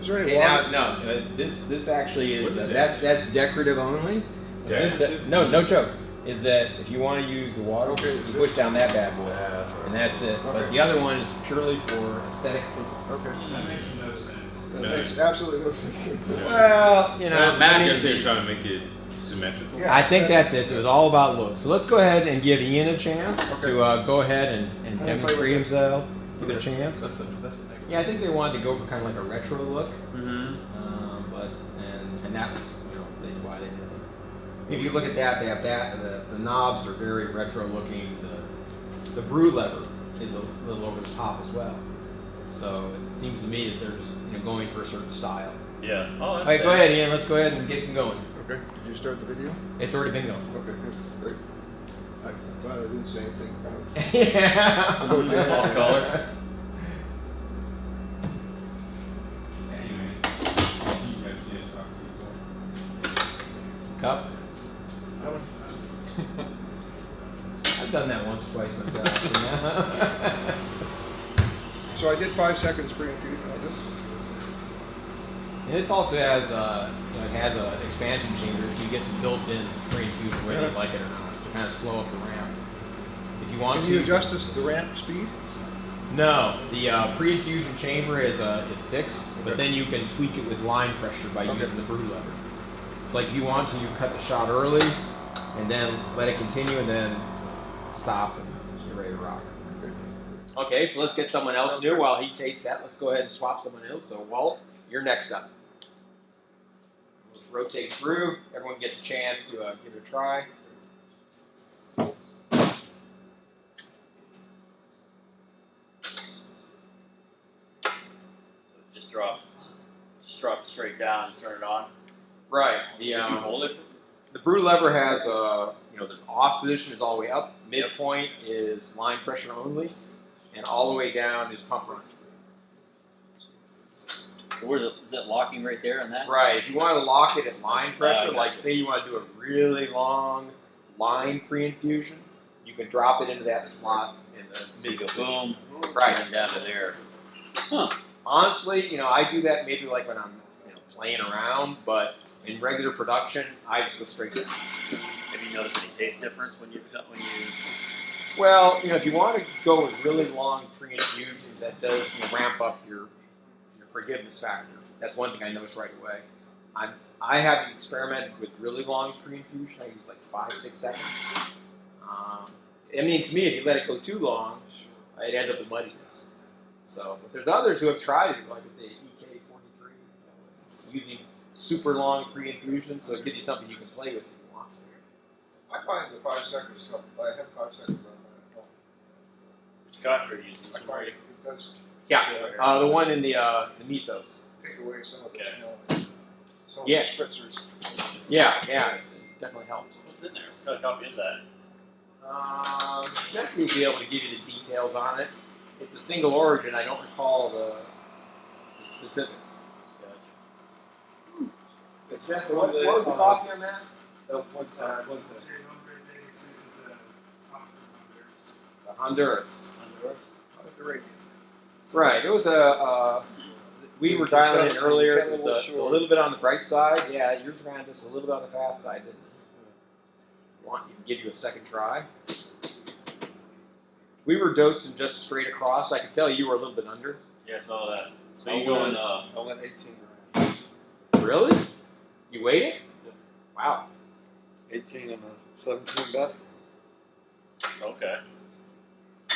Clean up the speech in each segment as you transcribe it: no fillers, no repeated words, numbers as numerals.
Is there any Okay, water? now, no, this actually is, What is that's decorative only. No joke. Is that if you want to use the water, Okay, you push down that bad boy, and that's it. But Okay. the other one is purely for aesthetic purposes. Okay. That makes no sense. That makes absolutely no sense. Well, you know, I guess they're trying to make it symmetrical. Yeah. I think that's it. It was all about looks. So let's go ahead and give Ian a chance Okay. to go ahead and play demonstrate with it. himself. Give it a chance. That's a Yeah, I think they wanted to go for kind of like a retro look, Mm-hmm. but and that was why they did it. If you look at that, they have that. The knobs are very retro looking. The brew lever is a little over the top as well. So it seems to me that there's going for a certain style. Yeah. Oh, All right, go ahead, Ian. Let's go ahead and get them going. Okay, did you start the video? It's already been going. Okay, good, great. I'm glad I didn't say anything about it. Yeah. Off color. Cup. I've done that once or twice myself. So I did 5 seconds pre-infusion on this. And this also has it has an expansion chamber, so you get some built-in pre-infusion whether you like it or not to kind of slow up the ramp. If you want Can you adjust the ramp speed? No, the pre-infusion chamber is fixed, but then you can tweak it with line pressure by using the brew lever. It's like if you want to, you cut the shot early, and then let it continue, and then stop, and you're ready to rock. Okay, so let's get someone else new while he tastes that. Let's go ahead and swap someone else. So Walt, you're next up. Let's rotate through. Everyone gets a chance to give it a try. Just drop it straight down and turn it on. Right. Did you hold it? The brew lever has there's off position is all the way up. Midpoint is line pressure only, and all the way down is pump run. Where's it? Is it locking right there on that? Right. If you want to lock it at line pressure, like gotcha. say you want to do a really long line pre-infusion, you can drop it into that slot in the mid position. Boom. Right. And down to there. Huh. Honestly, I do that maybe like when I'm playing around, but in regular production, I just go straight to it. Have you noticed any taste difference when you? Well, if you want to go with really long pre-infusions, that does ramp up your forgiveness factor. That's one thing I noticed right away. I have experimented with really long pre-infusion. I use like 5-6 seconds. To me, if you let it go too long, it ends up with muddiness. So, but there's others who have tried it, like with the EK43, using super long pre-infusion, so it gives you something you can play with if you want to. I find the 5 seconds help. I have 5 seconds on my phone. Which Godfrey uses? I find it does Yeah, the one in the Mythos. take away some of the Okay. smell. Some of Yeah. the spritzers. Yeah, it definitely helps. What's in there? What kind of coffee is that? Jesse will be able to give you the details on it. It's a single origin. I don't recall the specifics. But Jesse, what was the coffee on that? what's The Honduras. Underrated. Right. It was we were dialing in earlier. It was a little bit on the bright side. Yeah, yours ran just a little bit on the fast side. Didn't it? Want you to give you a second try. We were dosing just straight across. I could tell you were a little bit under. Yeah, I saw that. So you going? I went 18. Really? You waited? Wow. 18 and a 17 bet. Okay.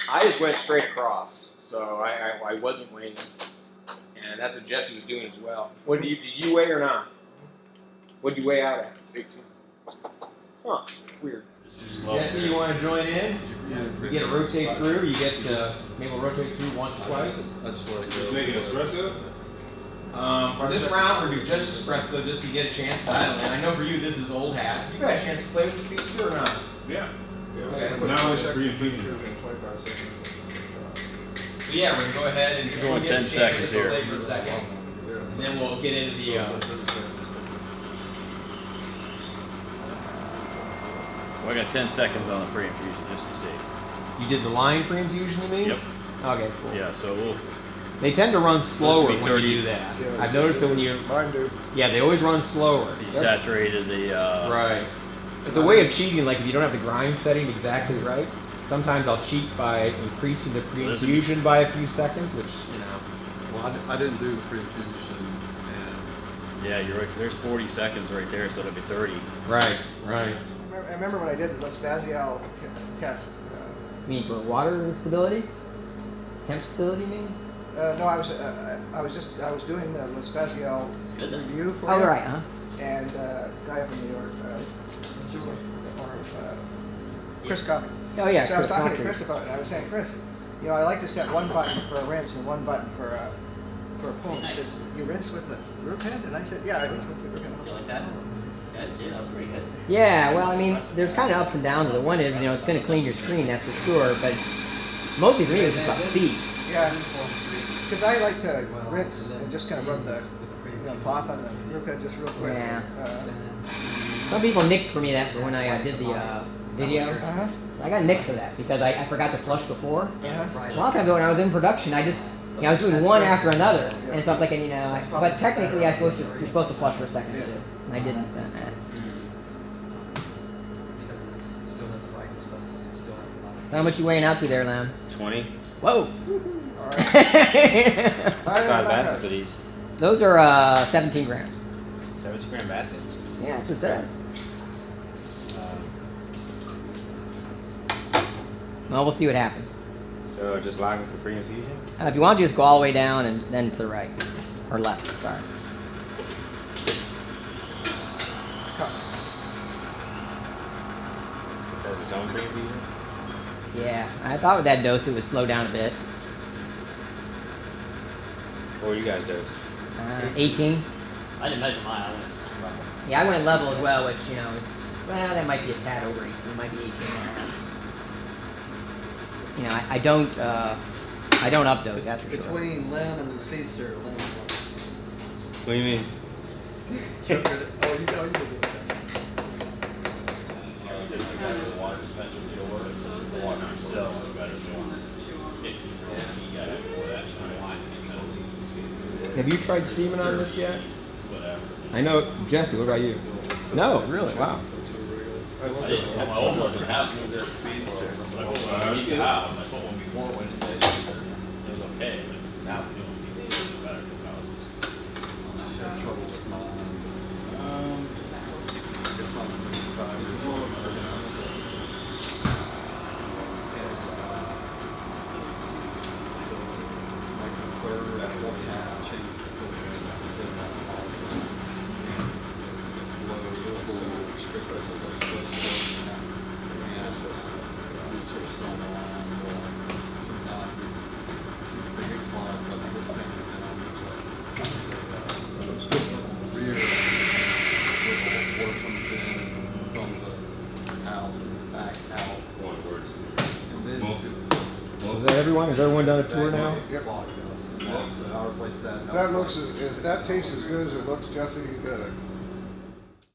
I just went straight across, so I wasn't waiting, and that's what Jesse was doing as well. Did you weigh or not? What did you weigh out at? 18. Huh? Weird. This is low. Jesse, you want to join in? You get to rotate through. You get maybe we'll rotate through once or twice. I just let it Just go. make it espresso? For this round, we're doing just espresso, just to get a chance to dial in. I know for you this is old hat. You got a chance to play with Speedster or not? Yeah. Okay. Now it's pre-infusion. 25 seconds. So yeah, we're gonna go ahead and We're going we'll get 10 a chance seconds to here. delay for a second, and then we'll get into the. We got 10 seconds on the pre-infusion just to see. You did the line pre-infusion, you mean? Yep. Okay, cool. Yeah. So we'll They tend to run slower Supposed to be when you 30. do that. Yeah, I've noticed that when you, Mine do. yeah, they always run slower. He saturated the. Right. It's a way of cheating, like if you don't have the grind setting exactly right. Sometimes I'll cheat by increasing the pre-infusion by a few seconds, which, you know. Well, I didn't do the pre-infusion, and Yeah, you're right. There's 40 seconds right there, so it'll be 30. Right. I remember when I did the Vespasial test. You mean for water stability? Temp stability, you mean? No, I was doing the Vespasial good then. review for Oh, you, right, huh? and guy up in New York, Chris Cumming. Oh, yeah, So I was Chris talking to Fulcher. Chris about it. I was saying, Chris, you know, I like to set one button for a rinse and one button for a pull. He says, you rinse with the root head? And I said, yeah, I rinse with the root head. You like that? Yeah, that was pretty good. Yeah, well, I mean, there's kind of ups and downs. The one is, you know, it's going to clean your screen, that's for sure. But mostly for me, it's just about speed. Yeah, because I like to rinse and just kind of rub the cloth on the root head just real quick. Yeah. Some people nicked for me that for when I did the video. Uh-huh. I got nicked for that because I forgot to flush before. Uh-huh. A lot of times when I was in production, I just, you know, I was doing one after another, and so I'm thinking, you know, but technically you're supposed to flush for a second too, and I didn't. So how much you weighing out to there, Lam? 20. Whoa! All right. Size Bye, baskets for these. Those are 17 grams. 70 gram baskets. Yeah, that's what it says. Well, we'll see what happens. So just live with the pre-infusion? If you want to, just go all the way down and then to the right. Or left, sorry. Does its own pre-infusion? Yeah, I thought with that dose it would slow down a bit. What you guys do? 18. I didn't measure mine. I went just level. Yeah, I went level as well, which, you know, is, well, that might be a tad over 18. It might be 18 and a half. You know, I don't up dose, that's for sure. between Lim and the Speedster, Lim. What do you mean? Sugar. Oh, you know, you did it. Have you tried steaming on this yet? I know, Jesse, what about you? No, really? Wow. My old one didn't have one. Their Speedster. But I put one underneath the house. I put one before it went into the It was okay, but now the new one's even better than houses. Had trouble with mine. I guess mine's been 5 years old. Like the third or fourth time I changed the filter, I did that all the time. And it flowed so strictly, so it's like so slow. And researched online, sometimes it big clog, but this thing, and I'm just like, rear, where the water comes in from the house and back out. One word. And then Well, to Is that everyone? Has everyone done a tour now? Yep. clogged up. And so I replaced that. If that looks, if that tastes as good as it looks, Jesse, you got a